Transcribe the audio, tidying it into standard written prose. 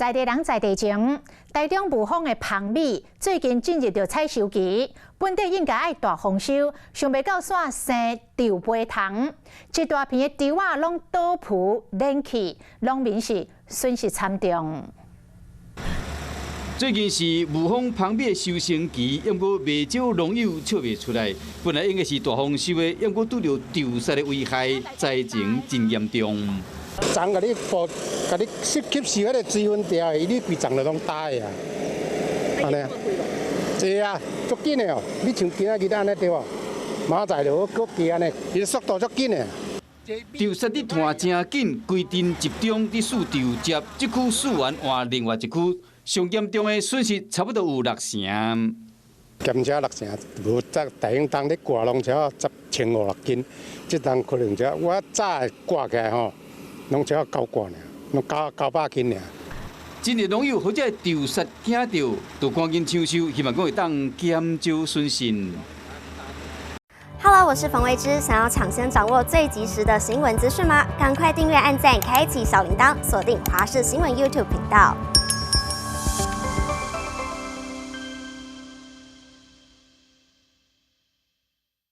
在地人在地情，台中雾峰的芳米最近进入到采收期，本地应该爱大丰收，想袂到煞生豆杯糖，一大片的豆仔拢倒圃冷去，农民是损失惨重。 最近是雾峰芳米的收成期，不过未少农友笑袂出来。本来应该是大丰收的，不过拄到豆虱的危害，灾情真严重。丛甲你吸收迄个水分掉，你规丛就拢大的啊。安尼啊，是啊，足紧的哦。你像今仔日安尼对无？明仔就搁加安尼，伊速度足紧的。 豆虱你拖真紧，规阵集中伫树豆接，一区树完换另外一区。 上严重的损失差不多有60%，减车60%，无在大兴当咧挂拢只要1056斤，即当可能只我早挂起来吼，拢只要9挂呢，拢900斤尔。真侪农友或者豆虱听到，就赶紧抢收，希望讲会当减少损失。Hello， 我是冯薇芝，想要抢先掌握最及时的新闻资讯吗？赶快订阅、按赞、开启小铃铛，锁定华视新闻 YouTube 频道。